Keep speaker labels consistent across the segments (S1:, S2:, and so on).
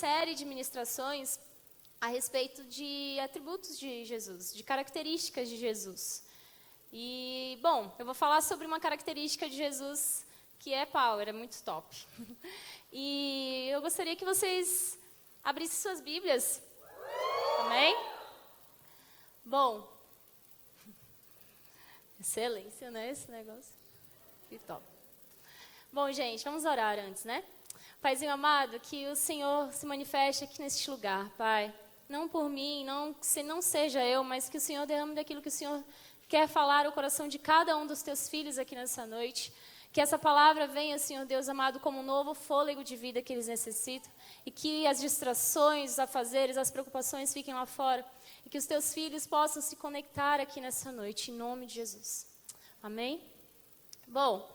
S1: série de ministrações a respeito de atributos de Jesus, de características de Jesus. E, bom, eu vou falar sobre uma característica de Jesus que é power, é muito top. E eu gostaria que vocês abrissem suas Bíblias. Amém? Bom, excelência, né, esse negócio? Que top. Bom, gente, vamos orar antes, né? Paizinho amado, que o Senhor se manifeste aqui neste lugar, Pai. Não por mim, não seja eu, mas que o Senhor derrame daquilo que o Senhor quer falar ao coração de cada um dos teus filhos aqui nessa noite. Que essa palavra venha, Senhor Deus amado, como um novo fôlego de vida que eles necessitam. E que as distrações, os afazeres, as preocupações fiquem lá fora. E que os teus filhos possam se conectar aqui nessa noite, em nome de Jesus. Amém? Bom,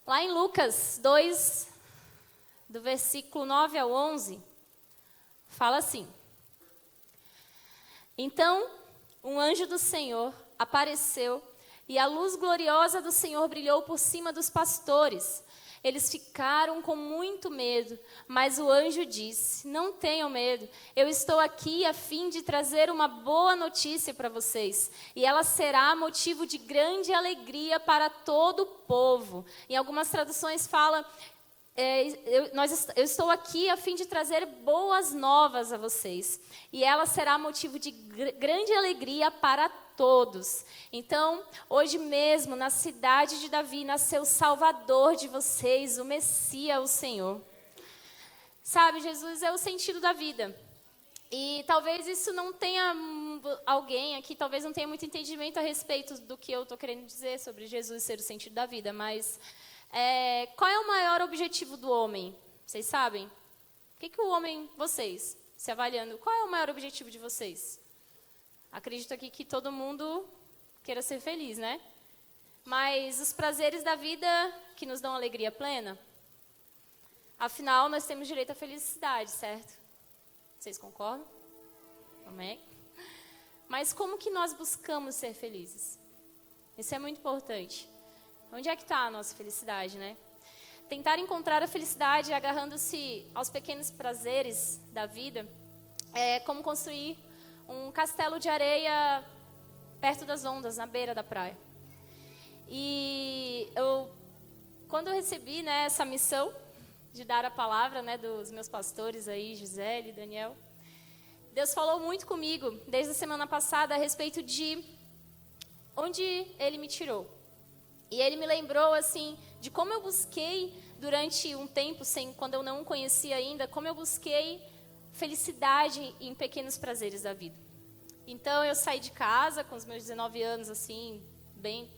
S1: lá em Lucas 2, do versículo 9 ao 11, fala assim: Então, um anjo do Senhor apareceu e a luz gloriosa do Senhor brilhou por cima dos pastores. Eles ficaram com muito medo, mas o anjo disse: Não tenham medo, eu estou aqui a fim de trazer uma boa notícia para vocês, e ela será motivo de grande alegria para todo o povo. Em algumas traduções fala: eu estou aqui a fim de trazer boas novas a vocês, e ela será motivo de grande alegria para todos. Então, hoje mesmo, na cidade de Davi, nasceu o Salvador de vocês, o Messias, o Senhor. Sabe, Jesus é o sentido da vida. E talvez isso não tenha, alguém aqui talvez não tenha muito entendimento a respeito do que eu estou querendo dizer sobre Jesus ser o sentido da vida, mas qual é o maior objetivo do homem? Vocês sabem? O que o homem, vocês, se avaliando, qual é o maior objetivo de vocês? Acredito aqui que todo mundo queira ser feliz, né? Mas os prazeres da vida que nos dão alegria plena? Afinal, nós temos direito à felicidade, certo? Vocês concordam? Amém? Mas como que nós buscamos ser felizes? Isso é muito importante. Onde é que está a nossa felicidade, né? Tentar encontrar a felicidade agarrando-se aos pequenos prazeres da vida é como construir um castelo de areia perto das ondas, na beira da praia. E quando eu recebi, né, essa missão de dar a palavra, né, dos meus pastores aí, Gisele e Daniel, Deus falou muito comigo desde a semana passada a respeito de onde Ele me tirou. E Ele me lembrou, assim, de como eu busquei durante um tempo, quando eu não o conhecia ainda, como eu busquei felicidade em pequenos prazeres da vida. Então, eu saí de casa com os meus 19 anos, assim, bem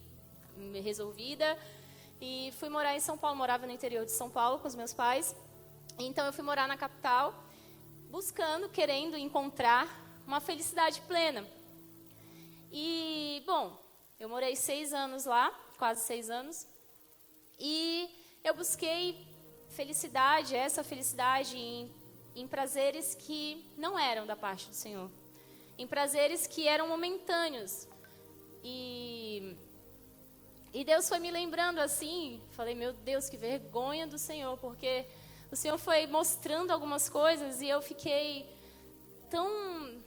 S1: resolvida, e fui morar em São Paulo. Morava no interior de São Paulo com os meus pais. Então, eu fui morar na capital, querendo encontrar uma felicidade plena. E, bom, eu morei 6 anos lá, quase 6 anos, e eu busquei felicidade, essa felicidade em prazeres que não eram da parte do Senhor, em prazeres que eram momentâneos. E Deus foi me lembrando assim, falei, meu Deus, que vergonha do Senhor, porque o Senhor foi mostrando algumas coisas e eu fiquei tão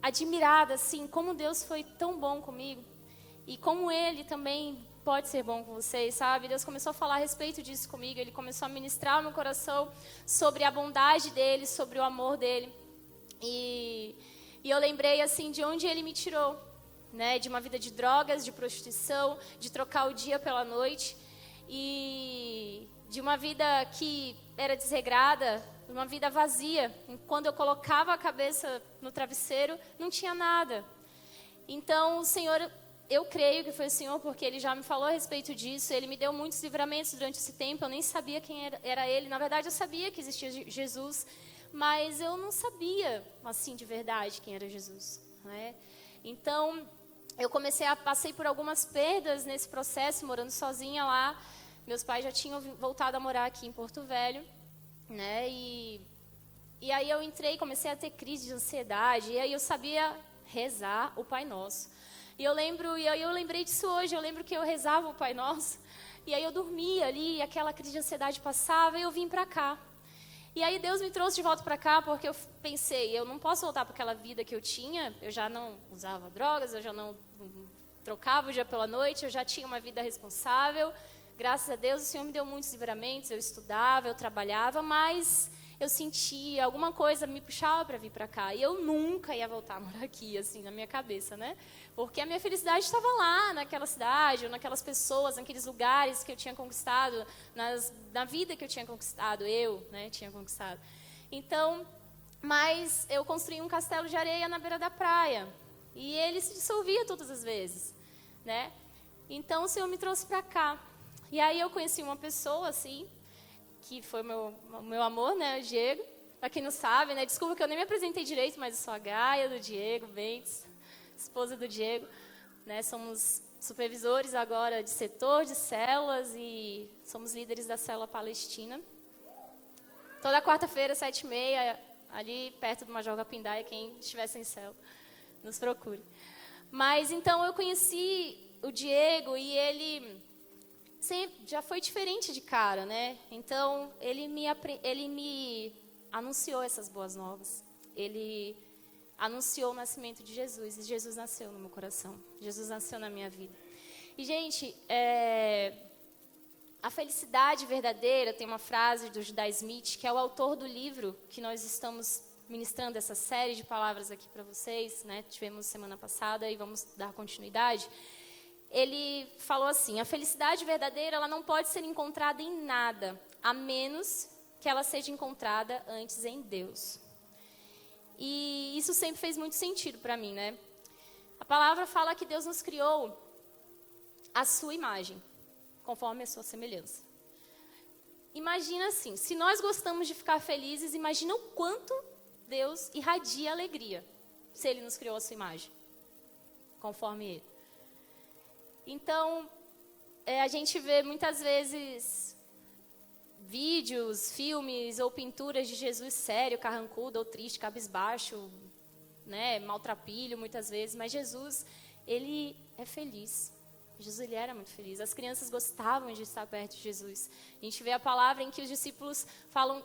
S1: admirada, assim, como Deus foi tão bom comigo e como Ele também pode ser bom com vocês, sabe? Deus começou a falar a respeito disso comigo, Ele começou a ministrar no meu coração sobre a bondade dEle, sobre o amor dEle. E eu lembrei, assim, de onde Ele me tirou, né? De uma vida de drogas, de prostituição, de trocar o dia pela noite, e de uma vida que era desregrada, uma vida vazia. Quando eu colocava a cabeça no travesseiro, não tinha nada. Então, o Senhor, eu creio que foi o Senhor, porque Ele já me falou a respeito disso. Ele me deu muitos livramentos durante esse tempo. Eu nem sabia quem era Ele. Na verdade, eu sabia que existia Jesus, mas eu não sabia, assim, de verdade, quem era Jesus, né? Então, passei por algumas perdas nesse processo, morando sozinha lá. Meus pais já tinham voltado a morar aqui em Porto Velho, né? E aí eu comecei a ter crise de ansiedade, e aí eu sabia rezar o Pai Nosso. E eu lembrei disso hoje. Eu lembro que eu rezava o Pai Nosso, e aí eu dormia ali, e aquela crise de ansiedade passava, e eu vim para cá. E aí Deus me trouxe de volta para cá porque eu pensei, eu não posso voltar para aquela vida que eu tinha, eu já não usava drogas, eu já não trocava o dia pela noite, eu já tinha uma vida responsável. Graças a Deus o Senhor me deu muitos livramentos, eu estudava, eu trabalhava, mas eu sentia alguma coisa me puxava para vir para cá. E eu nunca ia voltar a morar aqui, assim, na minha cabeça, né? Porque a minha felicidade estava lá, naquela cidade, ou naquelas pessoas, naqueles lugares que eu tinha conquistado, na vida que eu tinha conquistado, tinha conquistado. Então, mas eu construí um castelo de areia na beira da praia. E ele se dissolvia todas as vezes, né? Então, o Senhor me trouxe para cá. E aí eu conheci uma pessoa, assim, que foi o meu amor, né, o Diego. Para quem não sabe, né, desculpa que eu nem me apresentei direito, mas eu sou a Gaia do Diego Bentes, esposa do Diego. Né, somos supervisores agora de setor, de células e somos líderes da célula Palestina. Toda quarta-feira, 7h30, ali perto do Major Gapindaia, quem estiver sem célula, nos procure. Mas então eu conheci o Diego e ele já foi diferente de cara, né? Então, ele me anunciou essas boas novas. Ele anunciou o nascimento de Jesus. E Jesus nasceu no meu coração. Jesus nasceu na minha vida. E, gente, a felicidade verdadeira, tem uma frase do Judah Smith, que é o autor do livro que nós estamos ministrando essa série de palavras aqui para vocês, né? Tivemos semana passada e vamos dar continuidade. Ele falou assim, a felicidade verdadeira ela não pode ser encontrada em nada, a menos que ela seja encontrada antes em Deus. E isso sempre fez muito sentido para mim, né? A palavra fala que Deus nos criou à sua imagem, conforme a sua semelhança. Imagina assim, se nós gostamos de ficar felizes, imagina o quanto Deus irradia alegria, se Ele nos criou à sua imagem, conforme Ele. Então, a gente vê muitas vezes vídeos, filmes ou pinturas de Jesus sério, carrancudo ou triste, cabisbaixo, né, maltrapilho muitas vezes, mas Jesus, Ele é feliz. Jesus, Ele era muito feliz. As crianças gostavam de estar perto de Jesus. A gente vê a palavra em que os discípulos falam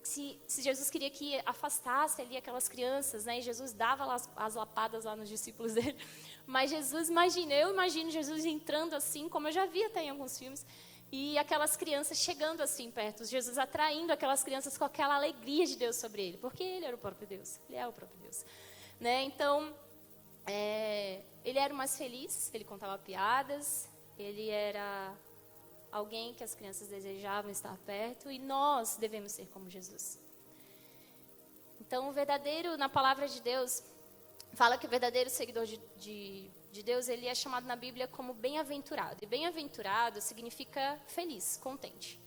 S1: se Jesus queria que afastasse ali aquelas crianças, né, e Jesus dava as lapadas lá nos discípulos dele. Mas Jesus, eu imagino Jesus entrando assim, como eu já vi até em alguns filmes, e aquelas crianças chegando assim perto, Jesus atraindo aquelas crianças com aquela alegria de Deus sobre ele, porque ele era o próprio Deus, ele é o próprio Deus. Né? Então, ele era o mais feliz, ele contava piadas, ele era alguém que as crianças desejavam estar perto, e nós devemos ser como Jesus. Então, o verdadeiro, na palavra de Deus, fala que o verdadeiro seguidor de Deus, ele é chamado na Bíblia como bem-aventurado. E bem-aventurado significa feliz, contente.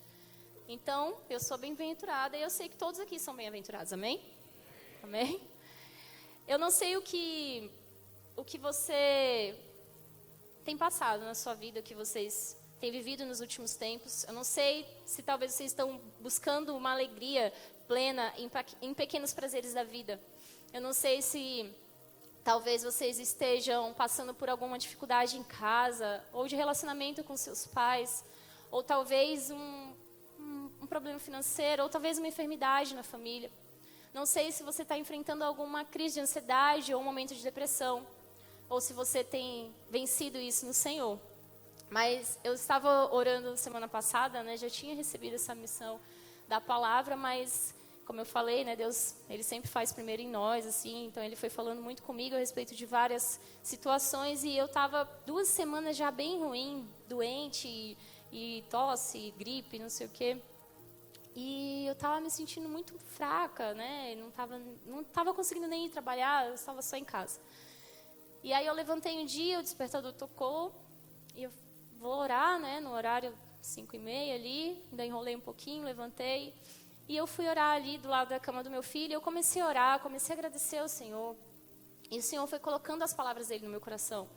S1: Então, eu sou bem-aventurada e eu sei que todos aqui são bem-aventurados, amém? Amém? Eu não sei o que você tem passado na sua vida, o que vocês têm vivido nos últimos tempos. Eu não sei se talvez vocês estão buscando uma alegria plena em pequenos prazeres da vida. Eu não sei se talvez vocês estejam passando por alguma dificuldade em casa, ou de relacionamento com seus pais, ou talvez um problema financeiro, ou talvez uma enfermidade na família. Não sei se você está enfrentando alguma crise de ansiedade ou um momento de depressão, ou se você tem vencido isso no Senhor. Mas eu estava orando semana passada, né, já tinha recebido essa missão da palavra, mas como eu falei, né, Deus, Ele sempre faz primeiro em nós, assim, então Ele foi falando muito comigo a respeito de várias situações, e eu estava 2 semanas já bem ruim, doente, e tosse, gripe, não sei o quê, e eu estava me sentindo muito fraca, né, não tava conseguindo nem ir trabalhar, eu estava só em casa. E aí eu levantei um dia, o despertador tocou, e eu vou orar, né, no horário 5h30 ali, ainda enrolei um pouquinho, levantei, e eu fui orar ali do lado da cama do meu filho, e eu comecei a orar, comecei a agradecer ao Senhor. E o Senhor foi colocando as palavras dele no meu coração.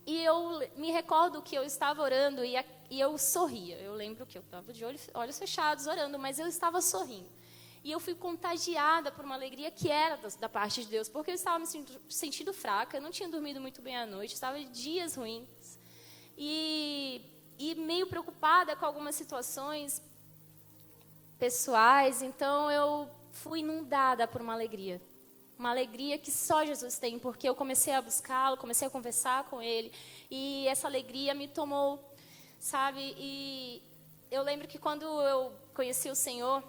S1: E eu me recordo que eu estava orando e eu sorria. Eu lembro que eu estava de olhos fechados orando, mas eu estava sorrindo. E eu fui contagiada por uma alegria que era da parte de Deus, porque eu estava me sentindo fraca, eu não tinha dormido muito bem à noite, estava de dias ruins. E meio preocupada com algumas situações. pessoais, então eu fui inundada por uma alegria que só Jesus tem, porque eu comecei a buscá-lo, comecei a conversar com ele, e essa alegria me tomou, sabe? E eu lembro que quando eu conheci o Senhor,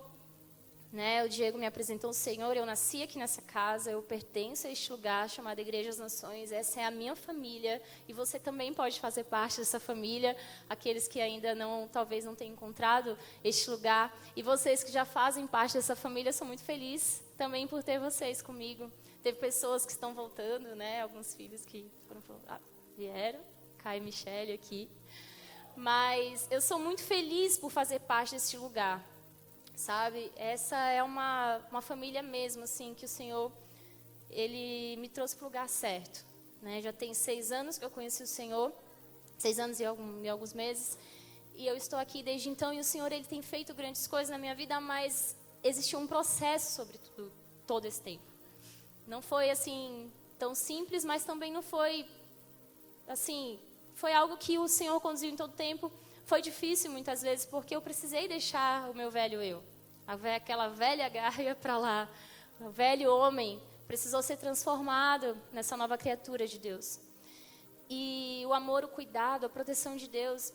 S1: né, o Diego me apresentou o Senhor, eu nasci aqui nessa casa, eu pertenço a este lugar chamado Igreja das Nações, essa é a minha família, e você também pode fazer parte dessa família, aqueles que ainda talvez não tenham encontrado este lugar, e vocês que já fazem parte dessa família, eu sou muito feliz também por ter vocês comigo. Teve pessoas que estão voltando, né, alguns filhos que vieram, Caio e Michele aqui, mas eu sou muito feliz por fazer parte deste lugar. Sabe, essa é uma família mesmo, assim, que o Senhor, Ele me trouxe para o lugar certo, né? Já tem 6 anos que eu conheci o Senhor, 6 anos e alguns meses, e eu estou aqui desde então, e o Senhor, Ele tem feito grandes coisas na minha vida, mas existiu um processo sobre todo esse tempo. Não foi, assim, tão simples, mas também não foi, assim, foi algo que o Senhor conduziu em todo o tempo. Foi difícil muitas vezes, porque eu precisei deixar o meu velho eu. Aquela velha Gaia para lá. O velho homem precisou ser transformado nessa nova criatura de Deus. E o amor, o cuidado, a proteção de Deus,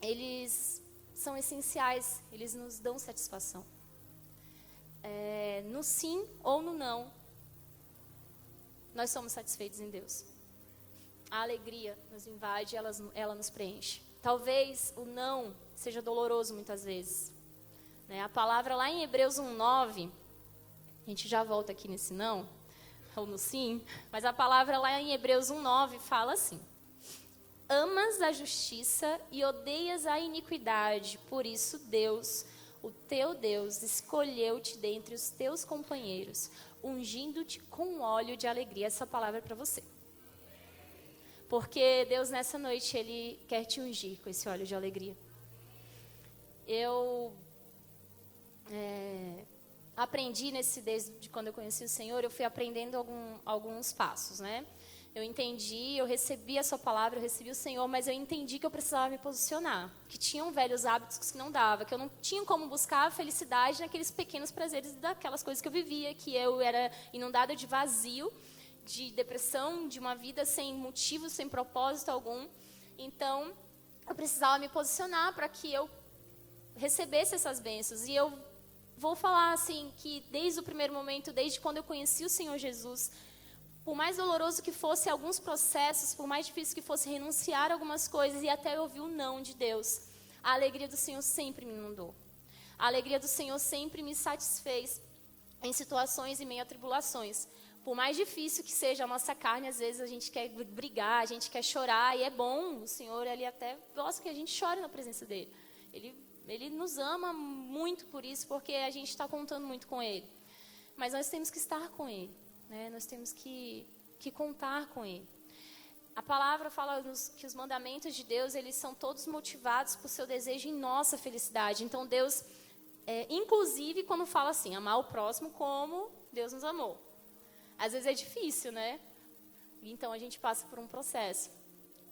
S1: eles são essenciais, eles nos dão satisfação. No sim ou no não, nós somos satisfeitos em Deus. A alegria nos invade, ela nos preenche. Talvez o não seja doloroso muitas vezes, né? A palavra lá em Hebreus 1:9, a gente já volta aqui nesse não, ou no sim, mas a palavra lá em Hebreus 1:9 fala assim: amas a justiça e odeias a iniquidade, por isso Deus, o teu Deus, escolheu-te dentre os teus companheiros, ungindo-te com óleo de alegria. Essa palavra é para você. Porque Deus, nessa noite, Ele quer te ungir com esse óleo de alegria. Eu aprendi desde quando eu conheci o Senhor, eu fui aprendendo alguns passos, né? Eu entendi, eu recebi a sua palavra, eu recebi o Senhor, mas eu entendi que eu precisava me posicionar. Que tinham velhos hábitos que não dava, que eu não tinha como buscar a felicidade naqueles pequenos prazeres daquelas coisas que eu vivia, que eu era inundada de vazio, de depressão, de uma vida sem motivo, sem propósito algum. Então, eu precisava me posicionar para que eu recebesse essas bênçãos. E eu vou falar assim, que desde o primeiro momento, desde quando eu conheci o Senhor Jesus, por mais doloroso que fosse alguns processos, por mais difícil que fosse renunciar a algumas coisas e até eu ouvir o não de Deus, a alegria do Senhor sempre me inundou. A alegria do Senhor sempre me satisfez em situações e meio a tribulações. Por mais difícil que seja a nossa carne, às vezes a gente quer brigar, a gente quer chorar, e é bom, o Senhor, Ele até gosta que a gente chore na presença dEle. Ele nos ama muito por isso, porque a gente está contando muito com Ele. Mas nós temos que estar com Ele, né? Nós temos que contar com Ele. A palavra fala que os mandamentos de Deus, eles são todos motivados por seu desejo em nossa felicidade. Então Deus, inclusive quando fala assim, amar o próximo como Deus nos amou. Às vezes é difícil, né? Então a gente passa por um processo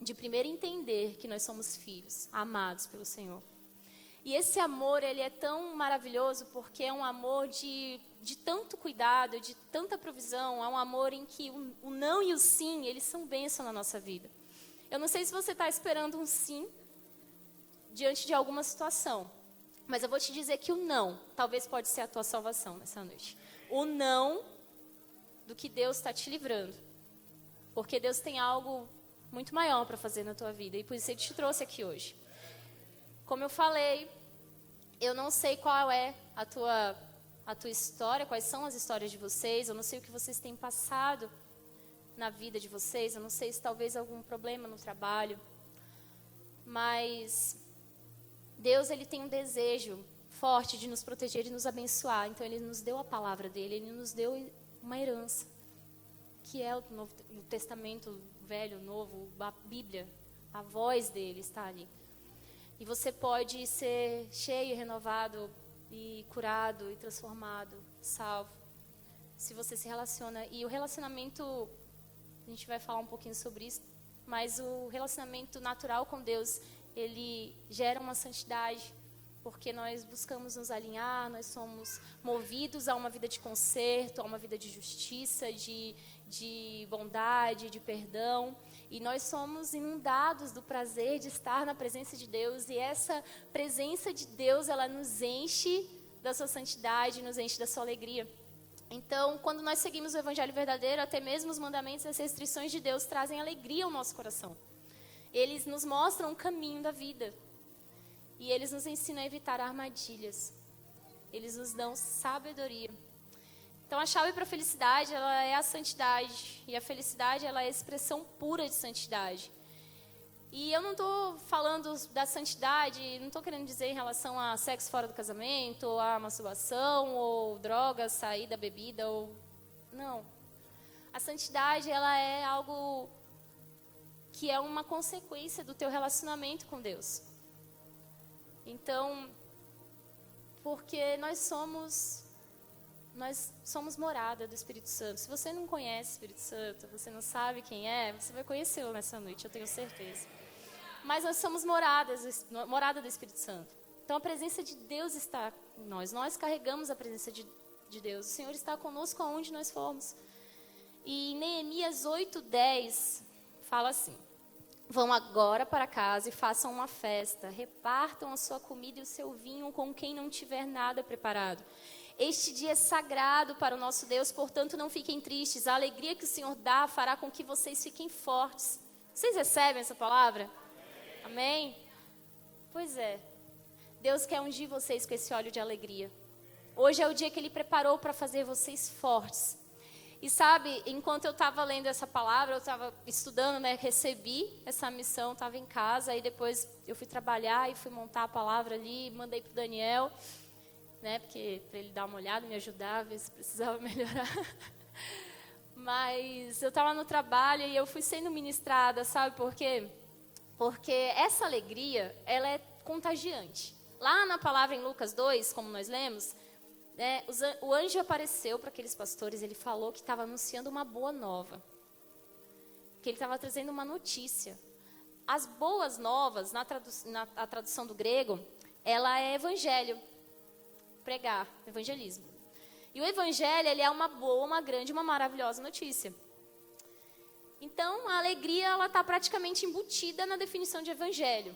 S1: de primeiro entender que nós somos filhos, amados pelo Senhor. E esse amor, ele é tão maravilhoso porque é um amor de tanto cuidado, de tanta provisão. É um amor em que o não e o sim, eles são bênção na nossa vida. Eu não sei se você está esperando um sim diante de alguma situação, mas eu vou te dizer que o não talvez pode ser a tua salvação nessa noite. O não do que Deus está te livrando. Porque Deus tem algo muito maior para fazer na tua vida. E por isso Ele te trouxe aqui hoje. Como eu falei, eu não sei qual é a tua história, quais são as histórias de vocês. Eu não sei o que vocês têm passado na vida de vocês. Eu não sei se talvez algum problema no trabalho. Mas Deus, Ele tem um desejo forte de nos proteger e nos abençoar. Então Ele nos deu a palavra dEle. Ele nos deu uma herança, que é o Testamento Velho, Novo, a Bíblia. A voz dEle está ali. E você pode ser cheio, renovado, e curado, e transformado, salvo, se você se relaciona. E o relacionamento, a gente vai falar um pouquinho sobre isso, mas o relacionamento natural com Deus, ele gera uma santidade, porque nós buscamos nos alinhar, nós somos movidos a uma vida de conserto, a uma vida de justiça, de bondade, de perdão. E nós somos inundados do prazer de estar na presença de Deus. E essa presença de Deus, ela nos enche da sua santidade, nos enche da sua alegria. Então, quando nós seguimos o Evangelho verdadeiro, até mesmo os mandamentos e as restrições de Deus trazem alegria ao nosso coração. Eles nos mostram o caminho da vida. E eles nos ensinam a evitar armadilhas. Eles nos dão sabedoria. Então, a chave para a felicidade, ela é a santidade. E a felicidade, ela é a expressão pura de santidade. E eu não estou falando da santidade, não estou querendo dizer em relação a sexo fora do casamento, ou a masturbação, ou drogas, sair da bebida, ou... Não. A santidade, ela é algo que é uma consequência do teu relacionamento com Deus. Então, porque nós somos morada do Espírito Santo. Se você não conhece o Espírito Santo, você não sabe quem é, você vai conhecê-lo nessa noite, eu tenho certeza. Mas nós somos morada do Espírito Santo. Então, a presença de Deus está em nós. Nós carregamos a presença de Deus. O Senhor está conosco aonde nós formos. E em Neemias 8:10, fala assim: vão agora para casa e façam uma festa. Repartam a sua comida e o seu vinho com quem não tiver nada preparado. Este dia é sagrado para o nosso Deus, portanto não fiquem tristes. A alegria que o Senhor dá fará com que vocês fiquem fortes. Vocês recebem essa palavra? Amém? Pois é. Deus quer ungir vocês com esse óleo de alegria. Hoje é o dia que Ele preparou para fazer vocês fortes. E sabe, enquanto eu estava lendo essa palavra, eu estava estudando, né? Recebi essa missão, estava em casa. Aí depois eu fui trabalhar e fui montar a palavra ali, mandei para o Daniel, né? Porque para ele dar uma olhada, me ajudar, ver se precisava melhorar. Mas eu estava no trabalho e eu fui sendo ministrada, sabe por quê? Porque essa alegria, ela é contagiante. Lá na palavra em Lucas 2, como nós lemos, né, o anjo apareceu para aqueles pastores, ele falou que estava anunciando uma boa nova. Que ele estava trazendo uma notícia. As boas novas, na tradução do grego, ela é evangelho. Pregar, evangelismo. E o evangelho, ele é uma boa, uma grande, uma maravilhosa notícia. Então, a alegria, ela está praticamente embutida na definição de evangelho.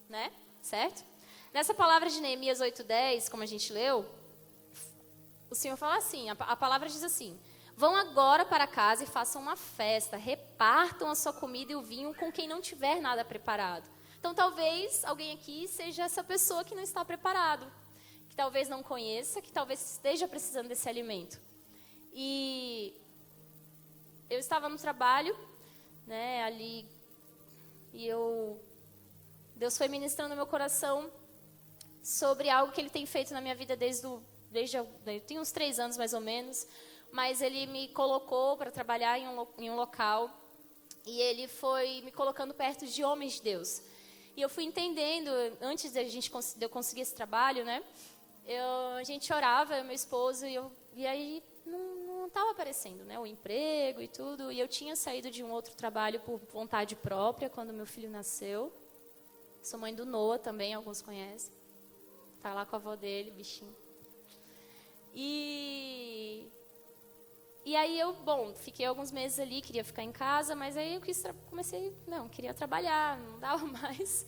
S1: Né? Certo? Nessa palavra de Neemias 8:10, como a gente leu, o Senhor fala assim, a palavra diz assim: vão agora para casa e façam uma festa, repartam a sua comida e o vinho com quem não tiver nada preparado. Então, talvez alguém aqui seja essa pessoa que não está preparado, que talvez não conheça, que talvez esteja precisando desse alimento. E eu estava no trabalho, né, ali, e Deus foi ministrando no meu coração sobre algo que Ele tem feito na minha vida desde eu tenho uns 3 anos mais ou menos, mas Ele me colocou para trabalhar em um local, e Ele foi me colocando perto de homens de Deus. E eu fui entendendo, antes de eu conseguir esse trabalho, né, a gente orava, eu e meu esposo, e aí não estava aparecendo, né, o emprego e tudo, e eu tinha saído de um outro trabalho por vontade própria, quando meu filho nasceu. Sou mãe do Noah também, alguns conhecem. Tá lá com a avó dele, bichinho. E aí fiquei alguns meses ali, queria ficar em casa, mas aí eu queria trabalhar, não dava mais.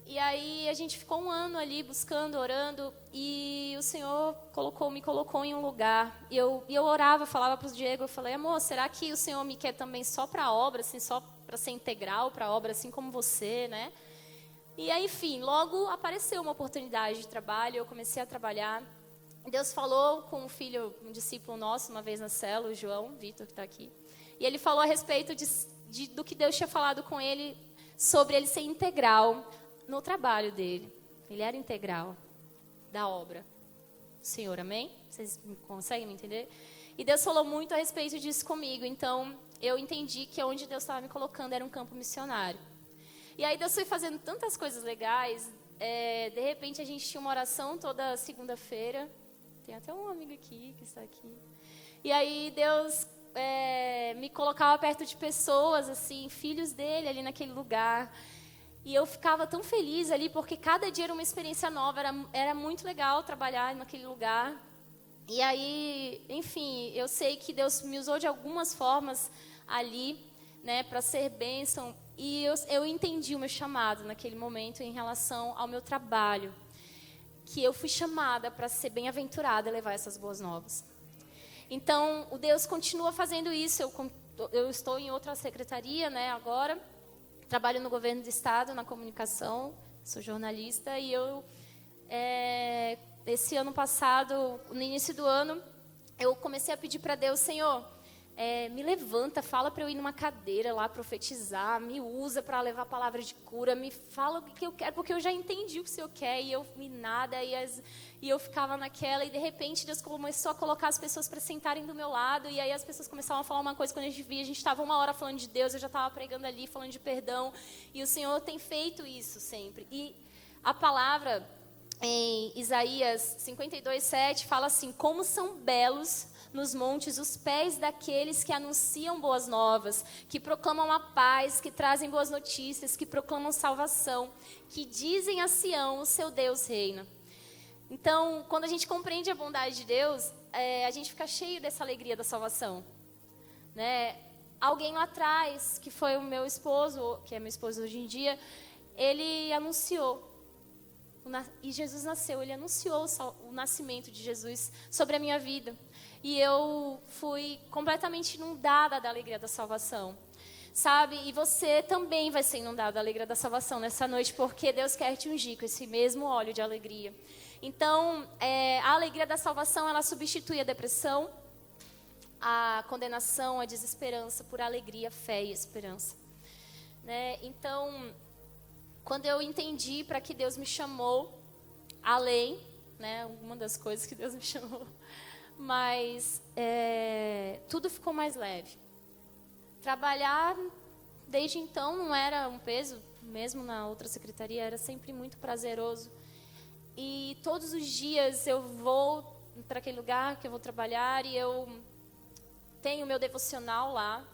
S1: E aí a gente ficou 1 ano ali buscando, orando, e o Senhor me colocou em um lugar. E eu orava, falava para o Diego, eu falei: amor, será que o Senhor me quer também só para a obra, assim, só para ser integral para a obra, assim como você, né? E aí, enfim, logo apareceu uma oportunidade de trabalho, eu comecei a trabalhar. Deus falou com um discípulo nosso, uma vez na célula, o João, Vitor, que está aqui. E ele falou a respeito do que Deus tinha falado com ele, sobre ele ser integral no trabalho dele. Ele era integral da obra do Senhor, amém? Vocês conseguem me entender? E Deus falou muito a respeito disso comigo, então eu entendi que onde Deus estava me colocando era um campo missionário. E aí Deus foi fazendo tantas coisas legais, de repente a gente tinha uma oração toda segunda-feira, tem até um amigo aqui que está aqui, e aí Deus me colocava perto de pessoas, assim, filhos dele ali naquele lugar, E eu ficava tão feliz ali, porque cada dia era uma experiência nova, era muito legal trabalhar naquele lugar. E aí, enfim, eu sei que Deus me usou de algumas formas ali, né, para ser bênção. E eu entendi o meu chamado naquele momento em relação ao meu trabalho. Que eu fui chamada para ser bem-aventurada e levar essas boas novas. Então, o Deus continua fazendo isso. Eu estou em outra secretaria, né, agora. Trabalho no governo do estado, na comunicação, sou jornalista. E esse ano passado, no início do ano, eu comecei a pedir para Deus, Senhor, me levanta, fala para eu ir numa cadeira lá, profetizar, me usa para levar a palavra de cura, me fala o que eu quero, porque eu já entendi o que o Senhor quer, e eu me nada, e eu ficava naquela, e de repente Deus começou a colocar as pessoas para sentarem do meu lado, e aí as pessoas começavam a falar uma coisa, quando a gente estava uma hora falando de Deus, eu já estava pregando ali, falando de perdão, e o Senhor tem feito isso sempre. E a palavra em Isaías 52:7 fala assim, como são belos nos montes os pés daqueles que anunciam boas novas, que proclamam a paz, que trazem boas notícias, que proclamam salvação, que dizem a Sião, o seu Deus reina. Então, quando a gente compreende a bondade de Deus, a gente fica cheio dessa alegria da salvação, né? Alguém lá atrás, que foi o meu esposo, que é meu esposo hoje em dia, ele anunciou, e Jesus nasceu, ele anunciou o nascimento de Jesus sobre a minha vida. E eu fui completamente inundada da alegria da salvação, sabe? E você também vai ser inundado da alegria da salvação nessa noite, porque Deus quer te ungir com esse mesmo óleo de alegria. Então, a alegria da salvação, ela substitui a depressão, a condenação, a desesperança por alegria, fé e esperança, né? Então, quando eu entendi para que Deus me chamou, além, né, uma das coisas que Deus me chamou, mas tudo ficou mais leve. Trabalhar, desde então, não era um peso, mesmo na outra secretaria, era sempre muito prazeroso. E todos os dias eu vou para aquele lugar que eu vou trabalhar e eu tenho meu devocional lá.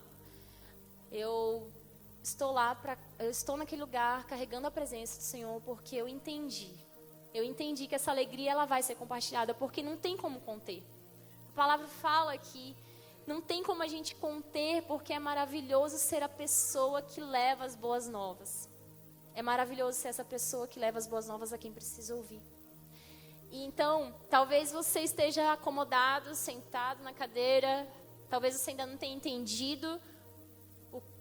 S1: Eu estou naquele lugar carregando a presença do Senhor porque eu entendi. Eu entendi que essa alegria ela vai ser compartilhada porque não tem como conter. A palavra fala que não tem como a gente conter porque é maravilhoso ser a pessoa que leva as boas novas. É maravilhoso ser essa pessoa que leva as boas novas a quem precisa ouvir. E então, talvez você esteja acomodado, sentado na cadeira, talvez você ainda não tenha entendido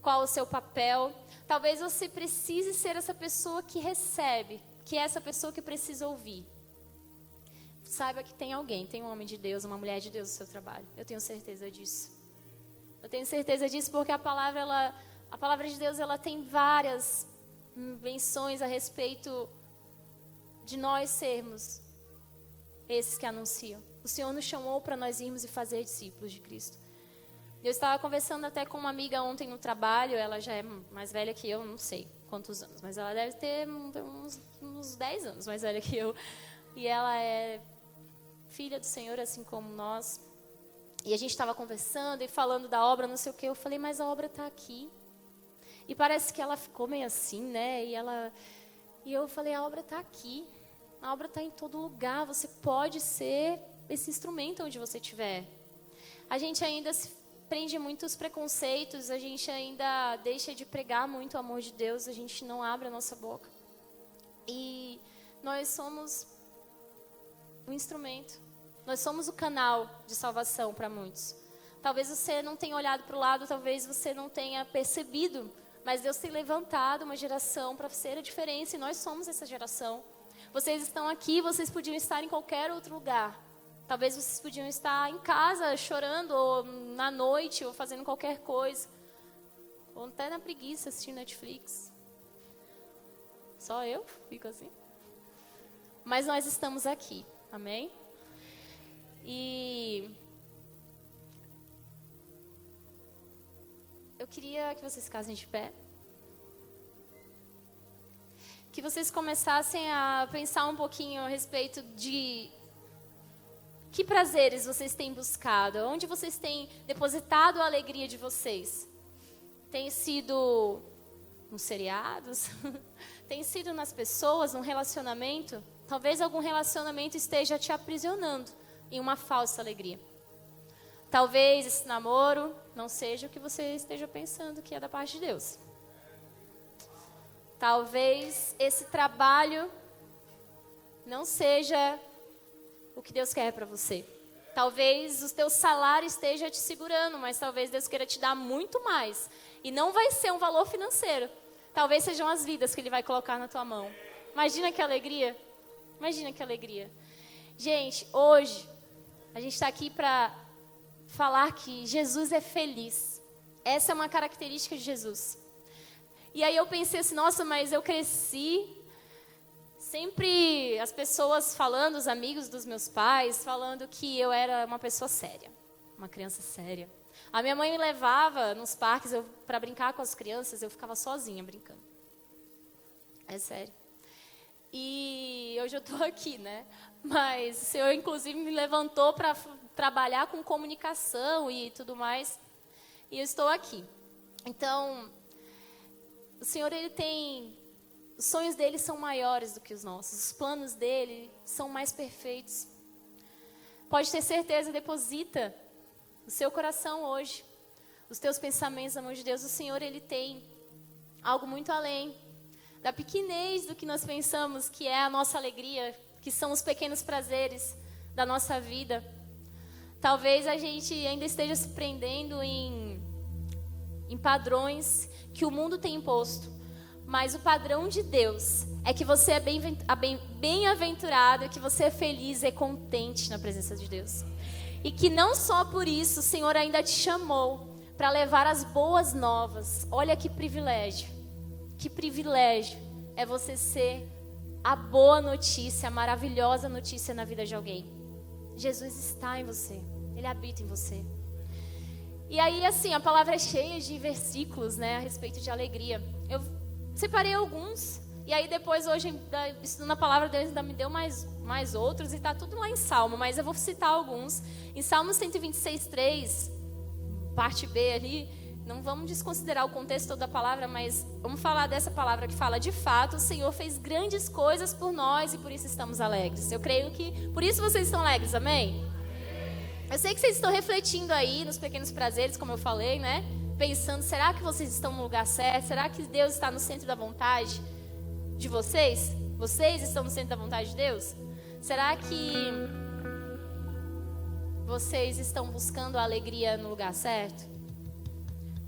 S1: qual o seu papel. Talvez você precise ser essa pessoa que recebe, que é essa pessoa que precisa ouvir. Saiba que tem alguém, tem um homem de Deus, uma mulher de Deus no seu trabalho. Eu tenho certeza disso. Eu tenho certeza disso porque a palavra de Deus, ela tem várias menções a respeito de nós sermos esses que anunciam. O Senhor nos chamou para nós irmos e fazer discípulos de Cristo. Eu estava conversando até com uma amiga ontem no trabalho, ela já é mais velha que eu, não sei quantos anos, mas ela deve ter uns 10 anos mais velha que eu. E ela é filha do Senhor, assim como nós. E a gente estava conversando e falando da obra, não sei o quê. Eu falei, mas a obra está aqui. E parece que ela ficou meio assim, né? E eu falei, a obra está aqui. A obra está em todo lugar. Você pode ser esse instrumento onde você estiver. A gente ainda se prende muitos preconceitos. A gente ainda deixa de pregar muito o amor de Deus. A gente não abre a nossa boca. E nós somos um instrumento. Nós somos o canal de salvação para muitos. Talvez você não tenha olhado para o lado, talvez você não tenha percebido, mas Deus tem levantado uma geração para ser a diferença e nós somos essa geração. Vocês estão aqui, vocês podiam estar em qualquer outro lugar. Talvez vocês podiam estar em casa chorando, ou na noite, ou fazendo qualquer coisa. Ou até na preguiça assistindo Netflix. Só eu fico assim. Mas nós estamos aqui, amém? E eu queria que vocês ficassem de pé. Que vocês começassem a pensar um pouquinho a respeito de que prazeres vocês têm buscado, onde vocês têm depositado a alegria de vocês. Tem sido nos seriados, tem sido nas pessoas, num relacionamento. Talvez algum relacionamento esteja te aprisionando em uma falsa alegria. Talvez esse namoro não seja o que você esteja pensando que é da parte de Deus. Talvez esse trabalho não seja o que Deus quer para você. Talvez o teu salário esteja te segurando, mas talvez Deus queira te dar muito mais. E não vai ser um valor financeiro. Talvez sejam as vidas que Ele vai colocar na tua mão. Imagina que alegria. Imagina que alegria. Gente, hoje, a gente está aqui para falar que Jesus é feliz. Essa é uma característica de Jesus. E aí eu pensei assim, nossa, mas eu cresci sempre as pessoas falando, os amigos dos meus pais, falando que eu era uma pessoa séria, uma criança séria. A minha mãe me levava nos parques para brincar com as crianças, eu ficava sozinha brincando. É sério. E hoje eu estou aqui, né? Mas o Senhor, inclusive, me levantou para trabalhar com comunicação e tudo mais. E eu estou aqui. Então, o Senhor, Ele tem... Os sonhos dele são maiores do que os nossos. Os planos dele são mais perfeitos. Pode ter certeza, deposita no seu coração hoje os teus pensamentos na mão de Deus. O Senhor, Ele tem algo muito além da pequenez do que nós pensamos que é a nossa alegria, que são os pequenos prazeres da nossa vida. Talvez a gente ainda esteja se prendendo em padrões que o mundo tem imposto. Mas o padrão de Deus é que você é bem-aventurado, que você é feliz e contente na presença de Deus. E que não só por isso o Senhor ainda te chamou para levar as boas novas. Olha que privilégio é você ser a boa notícia, a maravilhosa notícia na vida de alguém. Jesus está em você, Ele habita em você. E aí, assim, a palavra é cheia de versículos, né, a respeito de alegria. Eu separei alguns, e aí depois hoje, estudando a palavra de Deus, ainda me deu mais outros, e está tudo lá em Salmo, mas eu vou citar alguns. Em Salmo 126:3, parte B ali, não vamos desconsiderar o contexto todo da palavra, mas vamos falar dessa palavra que fala: de fato, o Senhor fez grandes coisas por nós e por isso estamos alegres. Eu creio que por isso vocês estão alegres, amém? Eu sei que vocês estão refletindo aí nos pequenos prazeres, como eu falei, né? Pensando, será que vocês estão no lugar certo? Será que Deus está no centro da vontade de vocês? Vocês estão no centro da vontade de Deus? Será que vocês estão buscando a alegria no lugar certo?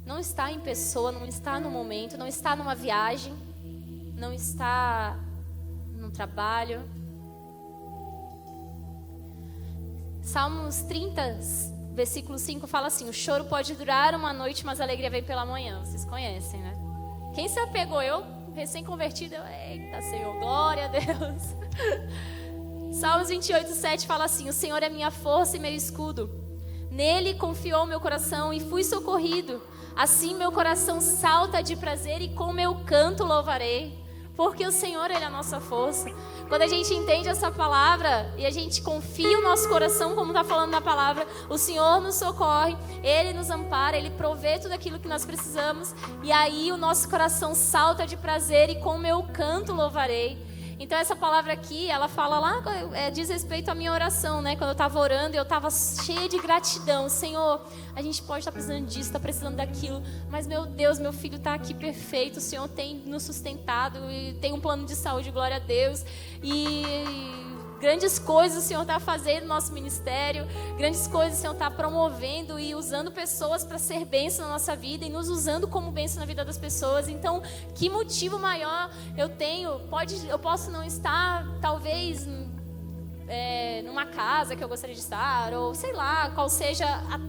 S1: Não está em pessoa, não está no momento, não está numa viagem, não está no trabalho. Salmos 30, versículo 5 fala assim: o choro pode durar uma noite, mas a alegria vem pela manhã. Vocês conhecem, né? Quem se apegou? Eu, recém-convertida, eita Senhor, glória a Deus. Salmos 28:7 fala assim: o Senhor é minha força e meu escudo. Nele confiou meu coração e fui socorrido. Assim meu coração salta de prazer e com meu canto louvarei. Porque o Senhor, Ele é a nossa força. Quando a gente entende essa palavra e a gente confia o nosso coração, como está falando na palavra, o Senhor nos socorre, Ele nos ampara, Ele provê tudo aquilo que nós precisamos. E aí o nosso coração salta de prazer e com meu canto louvarei. Então essa palavra aqui, ela fala lá, diz respeito à minha oração, né? Quando eu estava orando, eu estava cheia de gratidão. Senhor, a gente pode estar precisando disso, está precisando daquilo, mas meu Deus, meu filho está aqui perfeito, o Senhor tem nos sustentado e tem um plano de saúde, glória a Deus. E grandes coisas o Senhor está fazendo no nosso ministério, grandes coisas o Senhor está promovendo e usando pessoas para ser bênção na nossa vida e nos usando como bênção na vida das pessoas. Então, que motivo maior eu tenho? Eu posso não estar, talvez, numa casa que eu gostaria de estar, ou sei lá, qual seja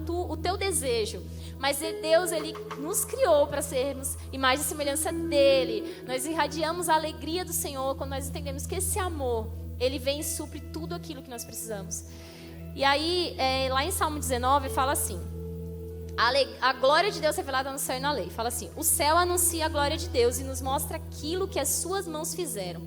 S1: o teu desejo. Mas Deus, Ele nos criou para sermos imagem e semelhança dEle. Nós irradiamos a alegria do Senhor quando nós entendemos que esse amor, Ele vem e supre tudo aquilo que nós precisamos. E aí, lá em Salmo 19, fala assim: a glória de Deus revelada no céu e na lei. Fala assim: o céu anuncia a glória de Deus e nos mostra aquilo que as suas mãos fizeram.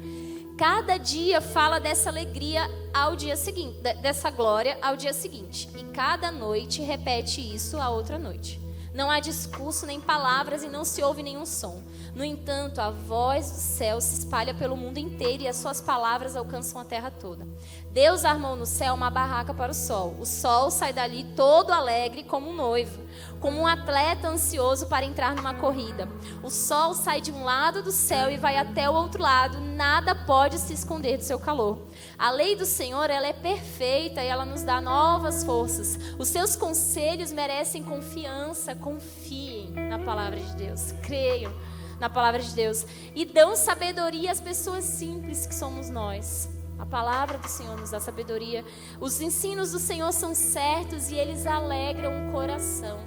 S1: Cada dia fala dessa alegria ao dia seguinte, dessa glória ao dia seguinte. E cada noite repete isso a outra noite. Não há discurso nem palavras e não se ouve nenhum som. No entanto, a voz do céu se espalha pelo mundo inteiro e as suas palavras alcançam a terra toda. Deus armou no céu uma barraca para o sol. O sol sai dali todo alegre como um noivo, como um atleta ansioso para entrar numa corrida. O sol sai de um lado do céu e vai até o outro lado. Nada pode se esconder do seu calor. A lei do Senhor, ela é perfeita e ela nos dá novas forças. Os seus conselhos merecem confiança. Confiem na palavra de Deus. Creiam na palavra de Deus. E dão sabedoria às pessoas simples que somos nós. A palavra do Senhor nos dá sabedoria. Os ensinos do Senhor são certos e eles alegram o coração.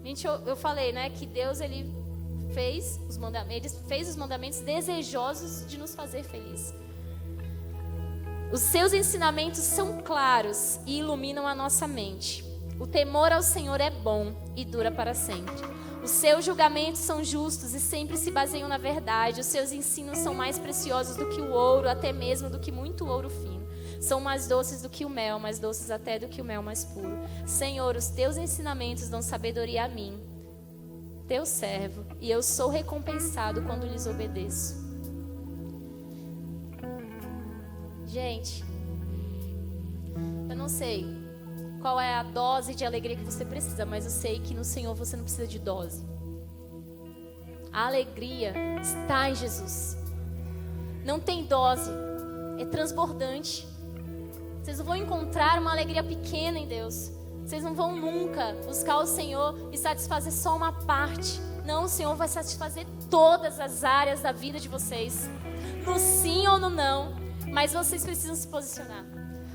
S1: Gente, eu falei, né, que Deus, ele fez os mandamentos desejosos de nos fazer felizes. Os seus ensinamentos são claros e iluminam a nossa mente. O temor ao Senhor é bom e dura para sempre. Os seus julgamentos são justos e sempre se baseiam na verdade. Os seus ensinos são mais preciosos do que o ouro, até mesmo do que muito ouro fino. São mais doces do que o mel, mais doces até do que o mel mais puro. Senhor, os teus ensinamentos dão sabedoria a mim, teu servo, e eu sou recompensado quando lhes obedeço. Gente, eu não sei qual é a dose de alegria que você precisa, mas eu sei que no Senhor você não precisa de dose. A alegria está em Jesus. Não tem dose, é transbordante. Vocês não vão encontrar uma alegria pequena em Deus. Vocês não vão nunca buscar o Senhor e satisfazer só uma parte. Não, o Senhor vai satisfazer todas as áreas da vida de vocês. No sim ou no não. Mas vocês precisam se posicionar.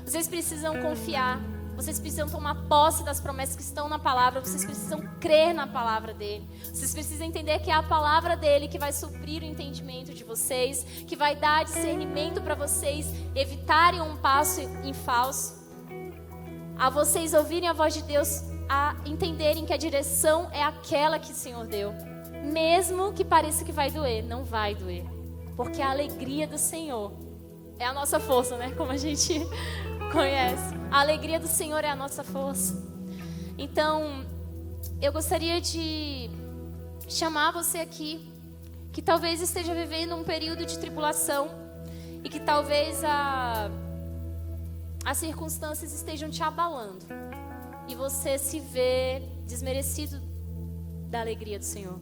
S1: Vocês precisam confiar. Vocês precisam tomar posse das promessas que estão na palavra. Vocês precisam crer na palavra dele. Vocês precisam entender que é a palavra dele que vai suprir o entendimento de vocês, que vai dar discernimento para vocês evitarem um passo em falso, a vocês ouvirem a voz de Deus, a entenderem que a direção é aquela que o Senhor deu. Mesmo que pareça que vai doer, não vai doer. Porque a alegria do Senhor é a nossa força, né? Como a gente conhece. A alegria do Senhor é a nossa força. Então, eu gostaria de chamar você aqui, que talvez esteja vivendo um período de tribulação e que talvez as circunstâncias estejam te abalando e você se vê desmerecido da alegria do Senhor.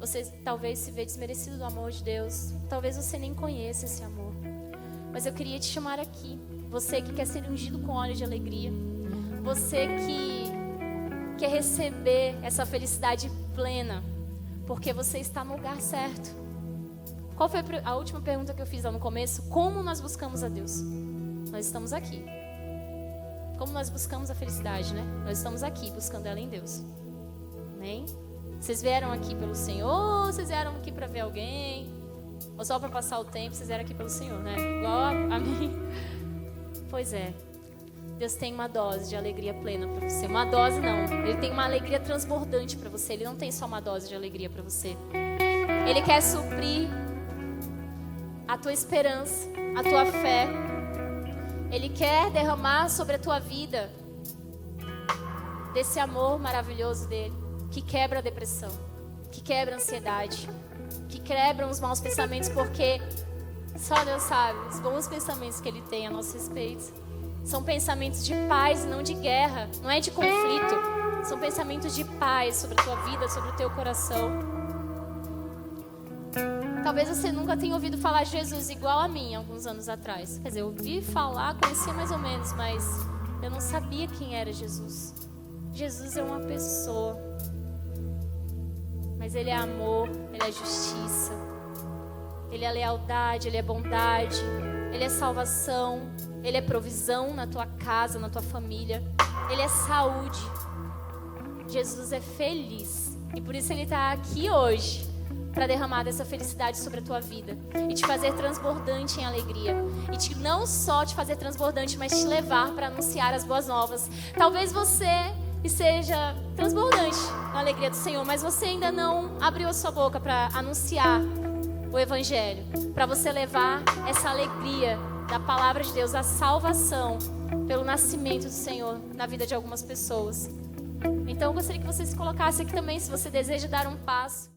S1: Você talvez se vê desmerecido do amor de Deus. Talvez você nem conheça esse amor. Mas eu queria te chamar aqui. Você que quer ser ungido com óleo de alegria. Você que quer receber essa felicidade plena. Porque você está no lugar certo. Qual foi a última pergunta que eu fiz lá no começo? Como nós buscamos a Deus? Nós estamos aqui. Como nós buscamos a felicidade, né? Nós estamos aqui buscando ela em Deus. Amém? Vocês vieram aqui pelo Senhor? Vocês vieram aqui para ver alguém? Ou só para passar o tempo? Vocês vieram aqui pelo Senhor, né? Igual a mim. Pois é. Deus tem uma dose de alegria plena para você. Uma dose não. Ele tem uma alegria transbordante para você. Ele não tem só uma dose de alegria para você. Ele quer suprir a tua esperança, a tua fé. Ele quer derramar sobre a tua vida desse amor maravilhoso dele, que quebra a depressão, que quebra a ansiedade, que quebra os maus pensamentos, porque só Deus sabe os bons pensamentos que ele tem a nosso respeito. São pensamentos de paz, não de guerra, não é de conflito. São pensamentos de paz sobre a tua vida, sobre o teu coração. Talvez você nunca tenha ouvido falar de Jesus igual a mim, alguns anos atrás. Quer dizer, eu ouvi falar, conhecia mais ou menos, mas eu não sabia quem era Jesus. Jesus é uma pessoa. Mas Ele é amor, Ele é justiça. Ele é lealdade, Ele é bondade. Ele é salvação. Ele é provisão na tua casa, na tua família. Ele é saúde. Jesus é feliz. E por isso Ele está aqui hoje, para derramar dessa felicidade sobre a tua vida e te fazer transbordante em alegria, e não só te fazer transbordante, mas te levar para anunciar as boas novas. Talvez você seja transbordante na alegria do Senhor, mas você ainda não abriu a sua boca para anunciar o Evangelho, para você levar essa alegria da palavra de Deus, a salvação pelo nascimento do Senhor na vida de algumas pessoas. Então eu gostaria que você se colocasse aqui também, se você deseja dar um passo.